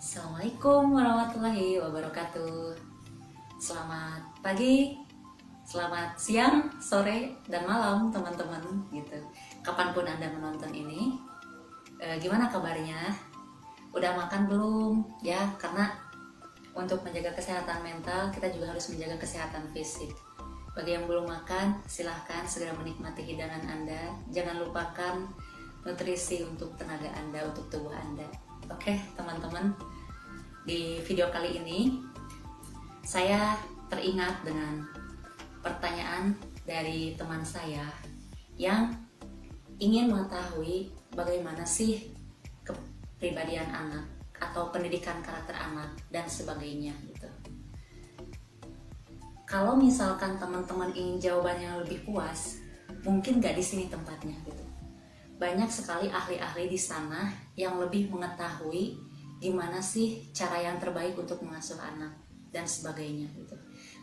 Assalamualaikum warahmatullahi wabarakatuh. Selamat pagi, selamat siang, sore, dan malam teman-teman gitu. Kapanpun Anda menonton ini, gimana kabarnya? Udah makan belum? Ya, karena untuk menjaga kesehatan mental, kita juga harus menjaga kesehatan fisik. Bagi yang belum makan, silahkan segera menikmati hidangan Anda. Jangan lupakan nutrisi untuk tenaga Anda, untuk tubuh Anda. Oke, teman-teman, di video kali ini saya teringat dengan pertanyaan dari teman saya yang ingin mengetahui bagaimana sih kepribadian anak atau pendidikan karakter anak dan sebagainya gitu. Kalau misalkan teman-teman ingin jawaban yang lebih puas, mungkin gak di sini tempatnya gitu. Banyak sekali ahli-ahli di sana yang lebih mengetahui gimana sih cara yang terbaik untuk mengasuh anak dan sebagainya gitu.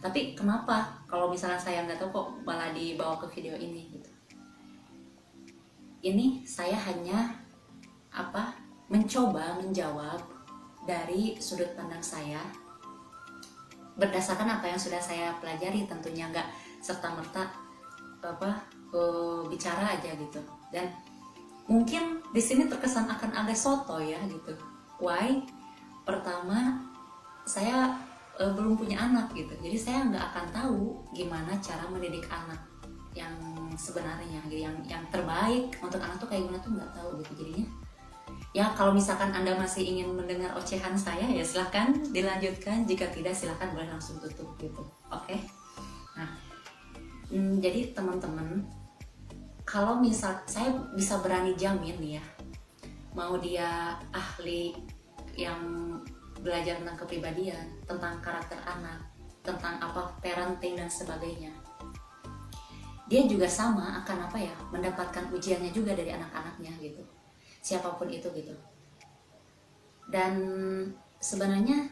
Tapi kenapa kalau misalnya saya nggak tahu kok malah dibawa ke video ini gitu. Ini saya hanya mencoba menjawab dari sudut pandang saya berdasarkan apa yang sudah saya pelajari, tentunya nggak serta-merta bicara aja gitu. Dan mungkin di sini terkesan akan agak soto ya gitu. Why? Pertama, saya belum punya anak gitu, jadi saya nggak akan tahu gimana cara mendidik anak yang sebenarnya, yang terbaik untuk anak tuh kayak gimana tuh nggak tahu gitu. Jadinya, ya kalau misalkan Anda masih ingin mendengar ocehan saya, ya silahkan dilanjutkan. Jika tidak, silahkan boleh langsung tutup gitu. Oke? Nah, jadi teman-teman, kalau misal saya bisa berani jamin nih ya, mau dia ahli yang belajar tentang kepribadian, tentang karakter anak, tentang parenting dan sebagainya, dia juga sama akan mendapatkan ujiannya juga dari anak-anaknya gitu, siapapun itu gitu. Dan sebenarnya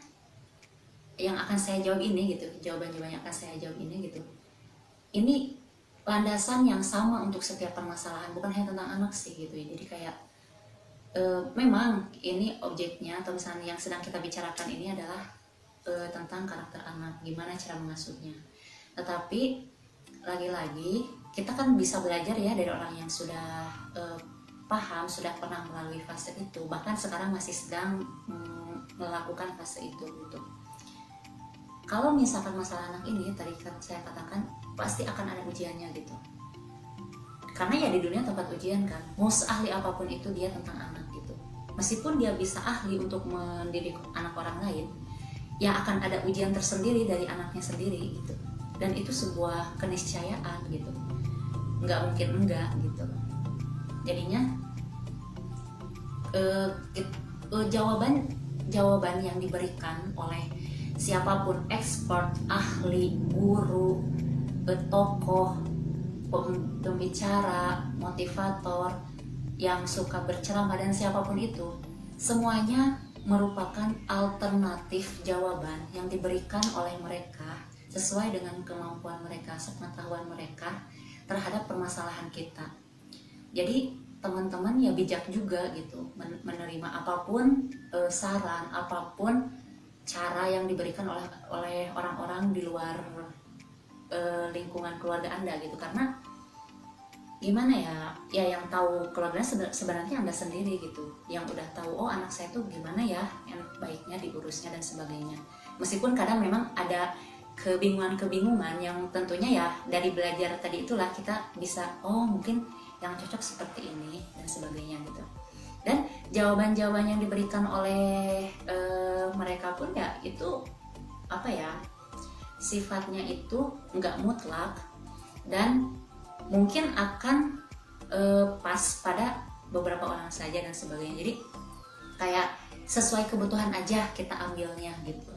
yang akan saya jawab ini gitu, jawaban-jawaban yang akan saya jawab ini gitu, ini landasan yang sama untuk setiap permasalahan, bukan hanya tentang anak sih gitu. Jadi kayak memang ini objeknya atau misalnya yang sedang kita bicarakan ini adalah tentang karakter anak, gimana cara mengasuhnya. Tetapi lagi-lagi kita kan bisa belajar ya dari orang yang sudah paham, sudah pernah melalui fase itu, bahkan sekarang masih sedang melakukan fase itu gitu. Kalau misalkan masalah anak ini tadi saya katakan pasti akan ada ujiannya gitu. Karena ya di dunia tempat ujian kan, mau seahli apapun itu dia tentang anak gitu. Meskipun dia bisa ahli untuk mendidik anak orang lain, ya akan ada ujian tersendiri dari anaknya sendiri gitu. Dan itu sebuah keniscayaan gitu, nggak mungkin enggak gitu. Jadinya jawaban yang diberikan oleh siapapun, expert, ahli, guru, tokoh, pembicara, motivator, yang suka berceramah dan siapapun itu, semuanya merupakan alternatif jawaban yang diberikan oleh mereka sesuai dengan kemampuan mereka, sepengetahuan mereka terhadap permasalahan kita. Jadi teman-teman ya bijak juga gitu menerima apapun saran, apapun cara yang diberikan oleh orang-orang di luar lingkungan keluarga Anda gitu. Karena gimana ya yang tahu keluarganya sebenarnya Anda sendiri gitu, yang udah tahu anak saya tuh gimana ya yang baiknya diurusnya dan sebagainya. Meskipun kadang memang ada kebingungan yang tentunya ya dari belajar tadi itulah kita bisa mungkin yang cocok seperti ini dan sebagainya gitu. Dan jawaban-jawaban yang diberikan oleh mereka pun ya itu sifatnya itu nggak mutlak dan mungkin akan pas pada beberapa orang saja dan sebagainya. Jadi kayak sesuai kebutuhan aja kita ambilnya gitu.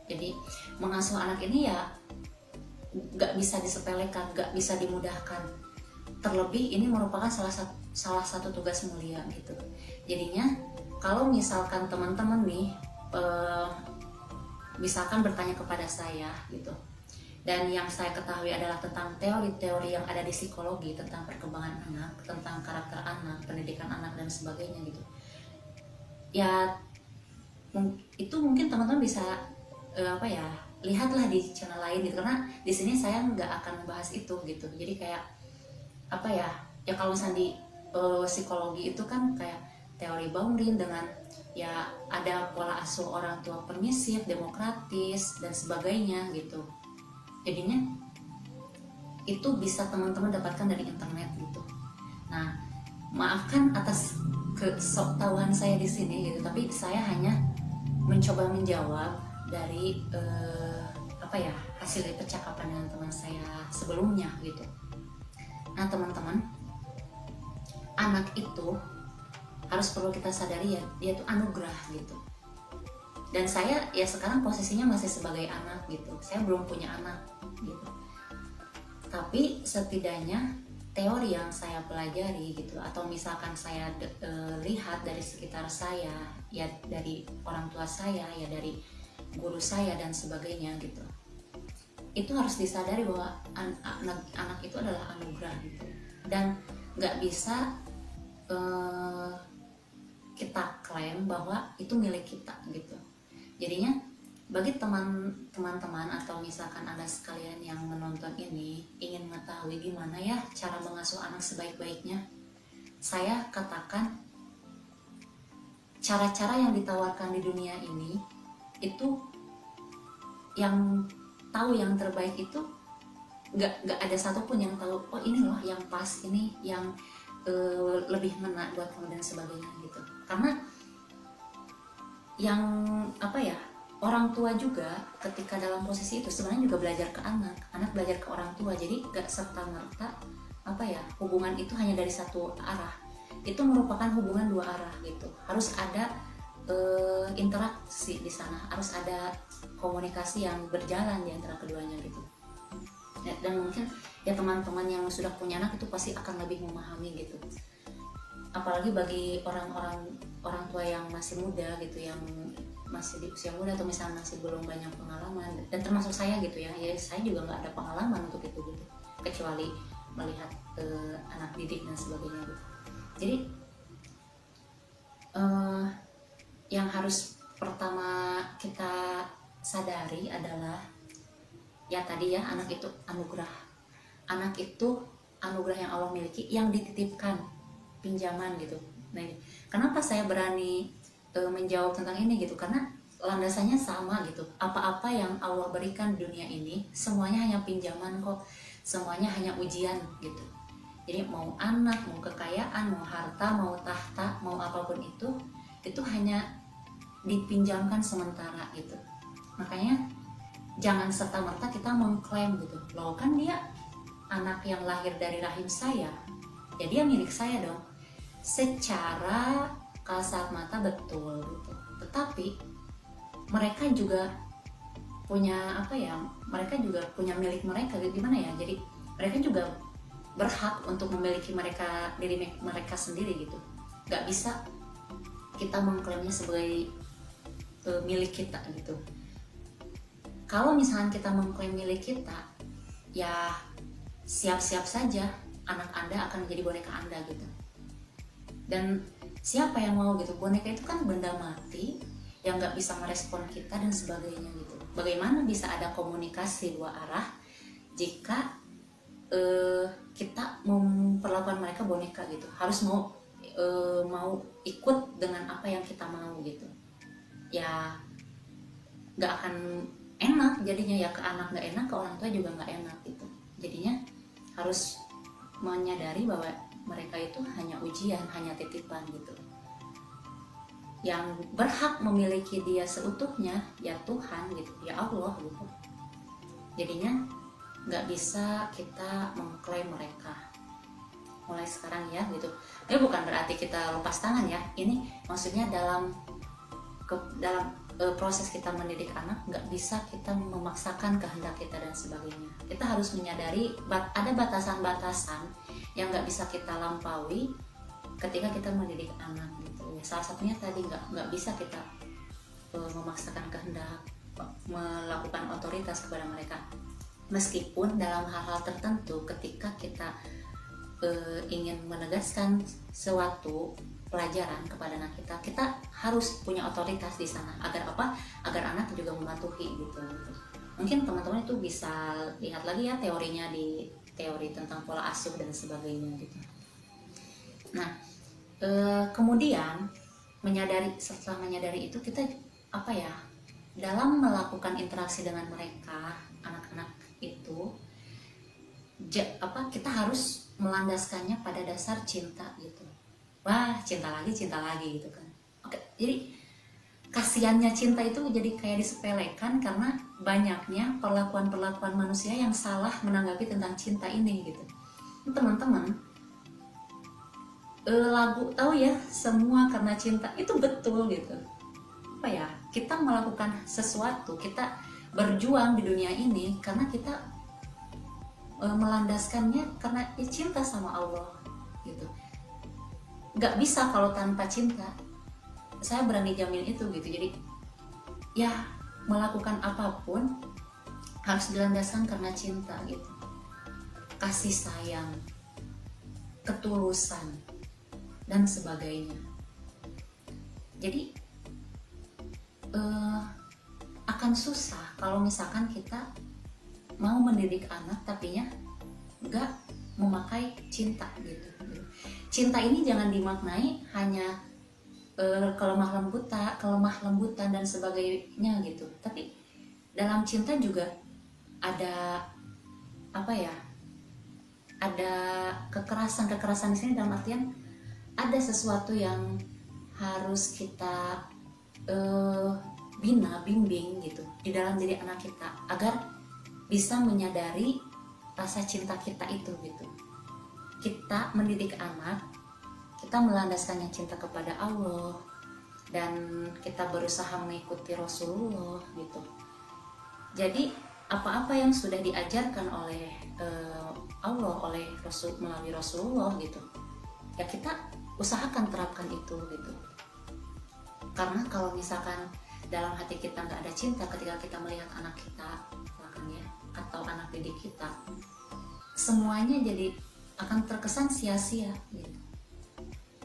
Jadi mengasuh anak ini ya nggak bisa disepelekan, nggak bisa dimudahkan. Terlebih ini merupakan salah satu tugas mulia gitu. Jadinya kalau misalkan teman-teman nih misalkan bertanya kepada saya gitu, dan yang saya ketahui adalah tentang teori-teori yang ada di psikologi tentang perkembangan anak, tentang karakter anak, pendidikan anak dan sebagainya gitu. Ya itu mungkin teman-teman bisa apa ya, lihatlah di channel lain gitu, karena di sini saya nggak akan membahas itu gitu. Jadi kayak apa ya, ya kalau misalnya di psikologi itu kan kayak teori Baumrind dengan ya ada pola asuh orang tua permisif, demokratis dan sebagainya gitu. Jadinya itu bisa teman-teman dapatkan dari internet gitu. Nah, maafkan atas kesoktahuan saya di sini gitu, tapi saya hanya mencoba menjawab dari apa ya, hasil dari percakapan dengan teman saya sebelumnya gitu. Nah teman-teman, anak itu harus perlu kita sadari ya, dia itu anugerah gitu. Dan saya ya sekarang posisinya masih sebagai anak gitu, saya belum punya anak gitu. Tapi setidaknya teori yang saya pelajari gitu, atau misalkan saya lihat dari sekitar saya, ya dari orang tua saya, ya dari guru saya dan sebagainya gitu, itu harus disadari bahwa anak itu adalah anugerah gitu. Dan nggak bisa kita klaim bahwa itu milik kita gitu. Jadinya bagi teman-teman atau misalkan Anda sekalian yang menonton ini ingin mengetahui gimana ya cara mengasuh anak sebaik-baiknya, saya katakan cara-cara yang ditawarkan di dunia ini itu yang tahu yang terbaik itu nggak ada satupun yang tahu oh ini loh yang pas, ini yang lebih ngena buat kamu dan sebagainya gitu. Karena yang apa ya, orang tua juga ketika dalam posisi itu sebenarnya juga belajar ke anak belajar ke orang tua. Jadi gak serta-merta apa ya, hubungan itu hanya dari satu arah, itu merupakan hubungan dua arah gitu. Harus ada interaksi di sana, harus ada komunikasi yang berjalan di antara keduanya gitu. Dan mungkin ya teman-teman yang sudah punya anak itu pasti akan lebih memahami gitu. Apalagi bagi orang tua yang masih muda gitu, yang masih di usia muda atau misalnya masih belum banyak pengalaman, dan termasuk saya gitu ya saya juga nggak ada pengalaman untuk itu gitu, kecuali melihat anak didik dan sebagainya gitu. Jadi yang harus pertama kita sadari adalah ya tadi ya, anak itu anugerah. Anak itu anugerah yang Allah miliki, yang dititipkan, pinjaman gitu. Nah, kenapa saya berani menjawab tentang ini gitu, karena landasannya sama gitu. Apa-apa yang Allah berikan di dunia ini semuanya hanya pinjaman kok, semuanya hanya ujian gitu. Jadi mau anak, mau kekayaan, mau harta, mau tahta, mau apapun itu hanya dipinjamkan sementara gitu. Makanya jangan serta-merta kita mengklaim gitu, loh kan dia anak yang lahir dari rahim saya, ya dia milik saya dong. Secara kasat mata betul gitu, tetapi mereka juga punya apa ya, mereka juga punya milik mereka gitu. Gimana ya, jadi mereka juga berhak untuk memiliki diri mereka sendiri gitu. Gak bisa kita mengklaimnya sebagai milik kita gitu. Kalau misalnya kita mengklaim milik kita, ya siap-siap saja anak Anda akan menjadi boneka Anda gitu. Dan siapa yang mau gitu, boneka itu kan benda mati yang nggak bisa merespon kita dan sebagainya gitu. Bagaimana bisa ada komunikasi dua arah jika kita memperlakukan mereka boneka gitu, harus mau ikut dengan apa yang kita mau gitu, ya nggak akan enak jadinya, ya ke anak nggak enak, ke orang tua juga nggak enak gitu. Jadinya harus menyadari bahwa mereka itu hanya ujian, hanya titipan gitu. Yang berhak memiliki dia seutuhnya ya Tuhan gitu, ya Allah gitu. Jadinya nggak bisa kita mengklaim mereka mulai sekarang ya gitu. Ini bukan berarti kita lepas tangan ya, ini maksudnya dalam proses kita mendidik anak nggak bisa kita memaksakan kehendak kita dan sebagainya. Kita harus menyadari ada batasan-batasan yang nggak bisa kita lampaui ketika kita mendidik anak gitu. Salah satunya tadi nggak bisa kita memaksakan kehendak, melakukan otoritas kepada mereka. Meskipun dalam hal-hal tertentu ketika kita ingin menegaskan sesuatu pelajaran kepada anak kita, kita harus punya otoritas di sana. Agar apa? Agar anak juga mematuhi gitu. Mungkin teman-teman itu bisa lihat lagi ya teorinya di teori tentang pola asuh dan sebagainya gitu. Nah, kemudian setelah menyadari itu, kita apa ya, dalam melakukan interaksi dengan mereka, anak-anak itu kita harus melandaskannya pada dasar cinta gitu. Wah, cinta lagi gitu kan. Oke, jadi kasihannya cinta itu jadi kayak disepelekan karena banyaknya perlakuan manusia yang salah menanggapi tentang cinta ini gitu. Teman-teman, lagu tahu ya, semua karena cinta, itu betul gitu. Apa ya, kita melakukan sesuatu, kita berjuang di dunia ini karena kita melandaskannya karena cinta sama Allah gitu. Gak bisa kalau tanpa cinta, saya berani jamin itu gitu. Jadi ya, melakukan apapun harus dilandaskan karena cinta gitu, kasih sayang, ketulusan dan sebagainya. Jadi akan susah kalau misalkan kita mau mendidik anak tapinya nggak memakai cinta gitu. Cinta ini jangan dimaknai hanya kelemah lembutan dan sebagainya gitu. Tapi dalam cinta juga ada apa ya? Ada kekerasan di sini, dalam artian ada sesuatu yang harus kita bimbing gitu di dalam diri anak kita agar bisa menyadari rasa cinta kita itu gitu. Kita mendidik anak, kita melandaskannya cinta kepada Allah dan kita berusaha mengikuti Rasulullah gitu. Jadi apa-apa yang sudah diajarkan oleh Allah, oleh Rasul melalui Rasulullah gitu, ya kita usahakan terapkan itu gitu. Karena kalau misalkan dalam hati kita nggak ada cinta ketika kita melihat anak kita ya, atau anak didik kita, semuanya jadi akan terkesan sia-sia gitu.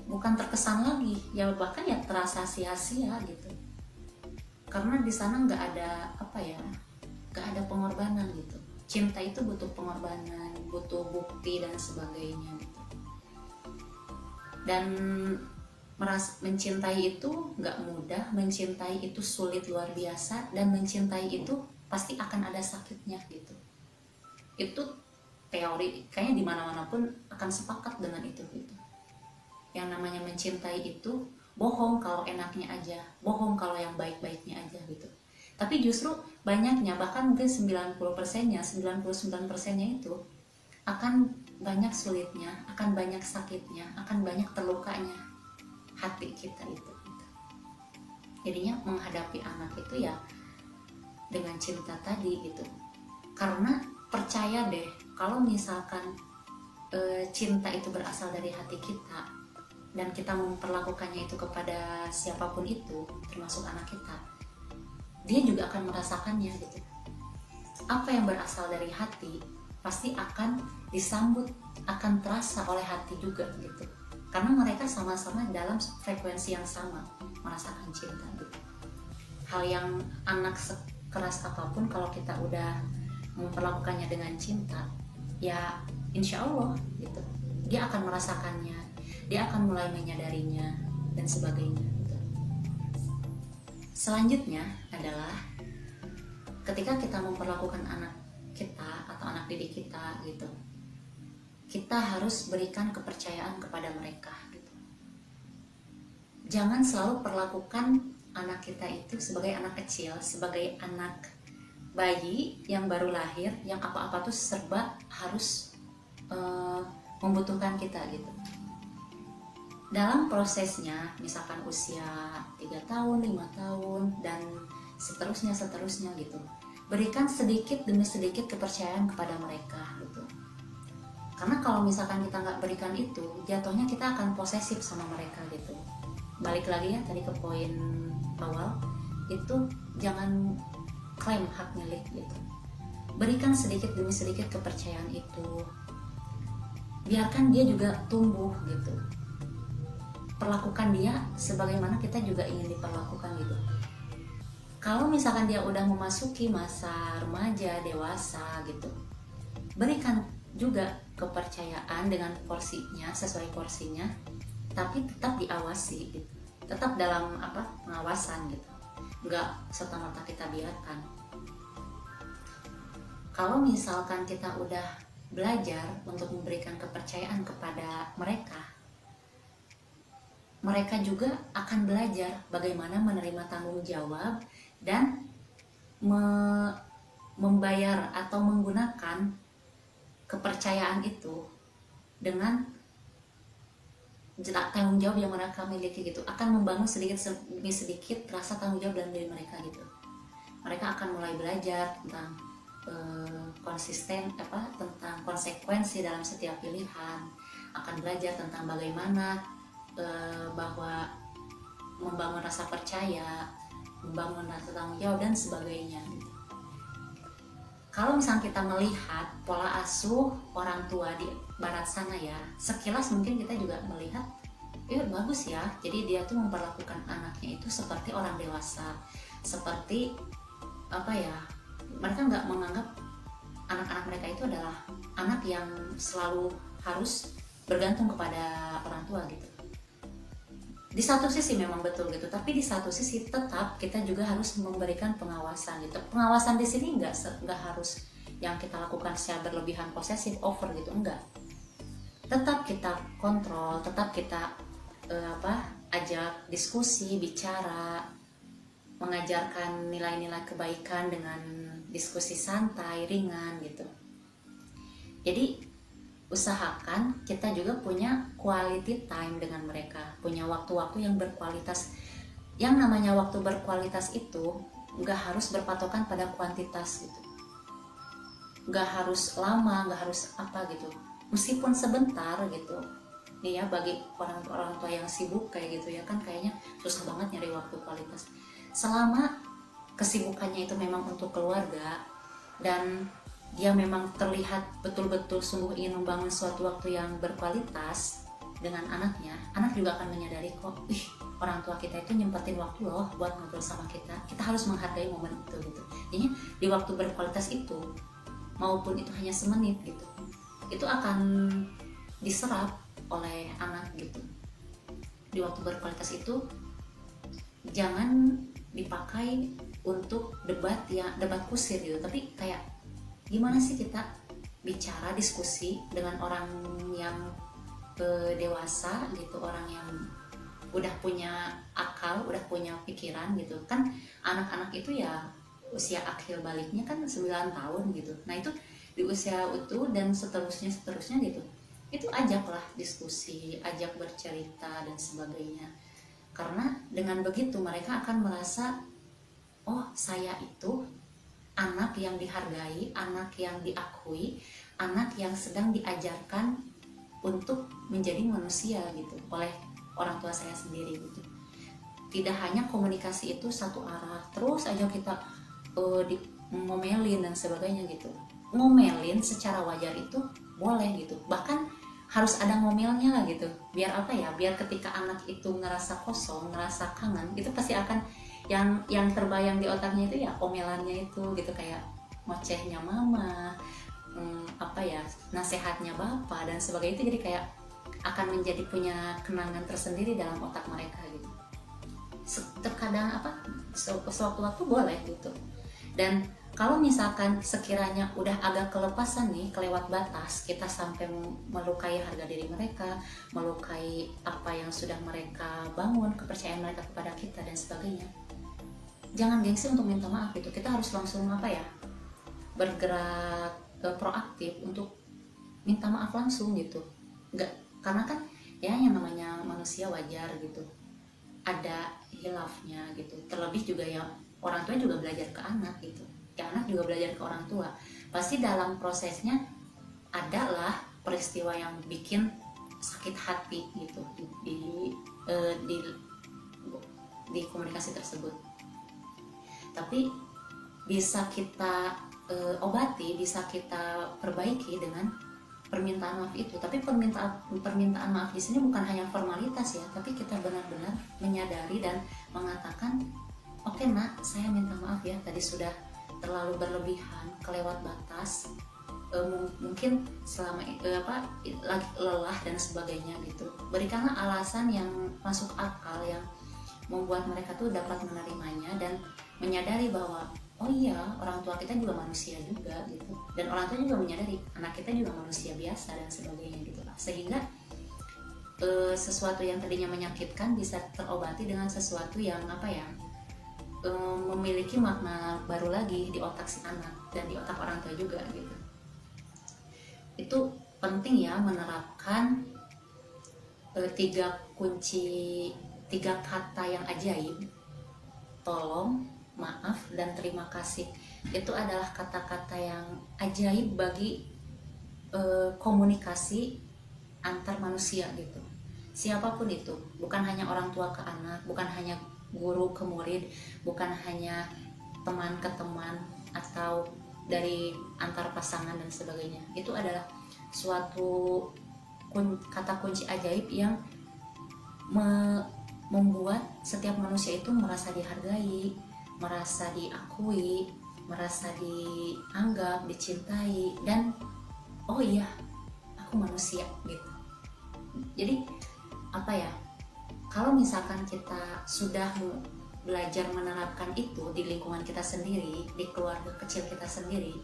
Bukan terkesan lagi, ya bahkan ya terasa sia-sia gitu. Karena di sana nggak ada nggak ada pengorbanan gitu. Cinta itu butuh pengorbanan, butuh bukti dan sebagainya gitu. Dan mencintai itu nggak mudah, mencintai itu sulit luar biasa, dan mencintai itu pasti akan ada sakitnya gitu. Itu teori kayaknya di mana-mana pun akan sepakat dengan itu gitu. Yang namanya mencintai itu bohong kalau enaknya aja, bohong kalau yang baik-baiknya aja gitu. Tapi justru banyaknya, bahkan mungkin 90%-nya, 99%-nya itu akan banyak sulitnya, akan banyak sakitnya, akan banyak terlukanya hati kita itu gitu. Jadinya menghadapi anak itu ya dengan cinta tadi gitu. Karena percaya deh, kalau misalkan cinta itu berasal dari hati kita dan kita memperlakukannya itu kepada siapapun itu, termasuk anak kita, dia juga akan merasakannya gitu. Apa yang berasal dari hati pasti akan disambut, akan terasa oleh hati juga gitu. Karena mereka sama-sama dalam frekuensi yang sama merasakan cinta gitu. Hal yang anak sekeras apapun, kalau kita udah memperlakukannya dengan cinta, ya insya Allah gitu, dia akan merasakannya, dia akan mulai menyadarinya dan sebagainya gitu. Selanjutnya adalah ketika kita memperlakukan anak kita atau anak didik kita gitu, kita harus berikan kepercayaan kepada mereka gitu. Jangan selalu perlakukan anak kita itu sebagai anak kecil, sebagai anak bayi yang baru lahir, yang apa-apa tuh serba harus membutuhkan kita gitu. Dalam prosesnya, misalkan usia 3 tahun, 5 tahun, dan seterusnya gitu, berikan sedikit demi sedikit kepercayaan kepada mereka gitu. Karena kalau misalkan kita nggak berikan itu, jatuhnya kita akan posesif sama mereka gitu. Balik lagi ya tadi ke poin awal, itu jangan klaim hak milik gitu. Berikan sedikit demi sedikit kepercayaan itu. Biarkan dia juga tumbuh gitu. perlakukan dia sebagaimana kita juga ingin diperlakukan gitu. Kalau misalkan dia udah memasuki masa remaja, dewasa gitu, berikan juga kepercayaan dengan porsinya, sesuai porsinya, tapi tetap diawasi gitu. Tetap dalam pengawasan gitu. Nggak serta-merta kita biarkan. Kalau misalkan kita udah belajar untuk memberikan kepercayaan kepada mereka, mereka juga akan belajar bagaimana menerima tanggung jawab dan membayar atau menggunakan kepercayaan itu dengan tanggung jawab yang mereka miliki gitu. Akan membangun sedikit demi sedikit rasa tanggung jawab dalam diri mereka gitu. Mereka akan mulai belajar tentang tentang konsekuensi dalam setiap pilihan, akan belajar tentang bagaimana bahwa membangun rasa percaya, membangun rasa tanggung jawab dan sebagainya. Kalau misalnya kita melihat pola asuh orang tua di barat sana ya, sekilas mungkin kita juga melihat bagus ya, jadi dia tuh memperlakukan anaknya itu seperti orang dewasa, seperti mereka nggak menganggap anak-anak mereka itu adalah anak yang selalu harus bergantung kepada orang tua gitu. Di satu sisi memang betul gitu, tapi di satu sisi tetap kita juga harus memberikan pengawasan gitu. Pengawasan di sini nggak harus yang kita lakukan secara berlebihan, posesif, over gitu, enggak. Tetap kita kontrol, tetap kita ajak diskusi, bicara, mengajarkan nilai-nilai kebaikan dengan diskusi santai, ringan gitu. Jadi usahakan kita juga punya quality time dengan mereka, punya waktu-waktu yang berkualitas. Yang namanya waktu berkualitas itu nggak harus berpatokan pada kuantitas gitu, nggak harus lama, nggak harus gitu, meskipun sebentar gitu. Nih ya, bagi orang tua yang sibuk kayak gitu ya kan, kayaknya susah banget nyari waktu kualitas. Selama kesibukannya itu memang untuk keluarga dan dia memang terlihat betul-betul sungguh ingin membangun suatu waktu yang berkualitas dengan anaknya, anak juga akan menyadari kok, orang tua kita itu nyempetin waktu loh buat ngobrol sama kita harus menghargai momen itu gitu. Jadi di waktu berkualitas itu, maupun itu hanya semenit gitu, itu akan diserap oleh anak gitu. Di waktu berkualitas itu jangan dipakai untuk debat kusir gitu, tapi kayak gimana sih kita bicara, diskusi dengan orang yang dewasa gitu, orang yang udah punya akal, udah punya pikiran gitu kan. Anak-anak itu ya usia akhir baliknya kan 9 tahun gitu. Nah itu di usia itu dan seterusnya gitu, itu ajaklah diskusi, ajak bercerita dan sebagainya. Karena dengan begitu mereka akan merasa, oh saya itu anak yang dihargai, anak yang diakui, anak yang sedang diajarkan untuk menjadi manusia gitu oleh orang tua saya sendiri gitu. Tidak hanya komunikasi itu satu arah, terus aja kita ngomelin dan sebagainya gitu. Ngomelin secara wajar itu boleh gitu, bahkan harus ada ngomelnya lah gitu. Biar biar ketika anak itu ngerasa kosong, ngerasa kangen, itu pasti akan yang terbayang di otaknya itu ya omelannya itu gitu, kayak ngocehnya mama, nasehatnya bapak dan sebagainya. Itu jadi kayak akan menjadi punya kenangan tersendiri dalam otak mereka gitu. Terkadang sewaktu-waktu boleh gitu. Dan kalau misalkan sekiranya udah agak kelepasan nih, kelewat batas, kita sampai melukai harga diri mereka, melukai apa yang sudah mereka bangun, kepercayaan mereka kepada kita dan sebagainya, jangan gengsi untuk minta maaf gitu. Kita harus langsung bergerak proaktif untuk minta maaf langsung gitu. Enggak, karena kan ya yang namanya manusia wajar gitu, ada hilafnya gitu. Terlebih juga ya orang tua juga belajar ke anak gitu, ya anak juga belajar ke orang tua. Pasti dalam prosesnya adalah peristiwa yang bikin sakit hati gitu di komunikasi tersebut. Tapi bisa kita obati, bisa kita perbaiki dengan permintaan maaf itu. Tapi permintaan maaf di sini bukan hanya formalitas ya, tapi kita benar-benar menyadari dan mengatakan, oke nak, saya minta maaf ya, tadi sudah terlalu berlebihan, kelewat batas, mungkin selama lagi lelah dan sebagainya gitu. Berikanlah alasan yang masuk akal, yang membuat mereka tuh dapat menerimanya dan menyadari bahwa oh iya, orang tua kita juga manusia juga gitu, dan orang tua juga menyadari anak kita juga manusia biasa dan sebagainya gitu lah. Sehingga sesuatu yang tadinya menyakitkan bisa terobati dengan sesuatu yang memiliki makna baru lagi di otak si anak dan di otak orang tua juga gitu. Itu penting ya, menerapkan tiga kata yang ajaib: tolong, maaf, dan terima kasih. Itu adalah kata-kata yang ajaib bagi komunikasi antar manusia gitu. Siapapun itu, bukan hanya orang tua ke anak, bukan hanya guru ke murid, bukan hanya teman ke teman, atau dari antar pasangan dan sebagainya. Itu adalah suatu kata kunci ajaib yang membuat setiap manusia itu merasa dihargai, merasa diakui, merasa dianggap, dicintai, dan oh iya, aku manusia gitu. Jadi kalau misalkan kita sudah belajar menerapkan itu di lingkungan kita sendiri, di keluarga kecil kita sendiri,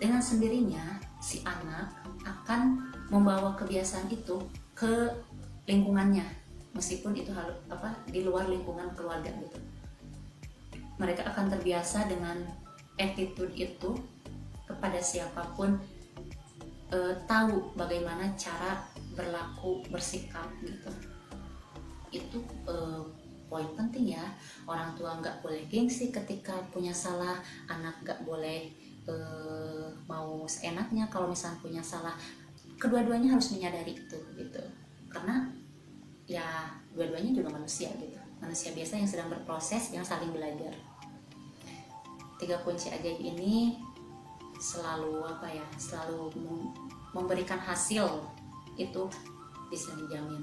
dengan sendirinya si anak akan membawa kebiasaan itu ke lingkungannya, meskipun itu di luar lingkungan keluarga gitu. Mereka akan terbiasa dengan attitude itu kepada siapapun, tahu bagaimana cara berlaku, bersikap gitu. Itu poin penting ya. Orang tua nggak boleh gengsi ketika punya salah, anak nggak boleh mau seenaknya kalau misalnya punya salah. Kedua-duanya harus menyadari itu gitu, karena ya dua-duanya juga manusia gitu, manusia biasa yang sedang berproses, yang saling belajar. 3 kunci ajaib ini selalu selalu memberikan hasil, itu bisa dijamin.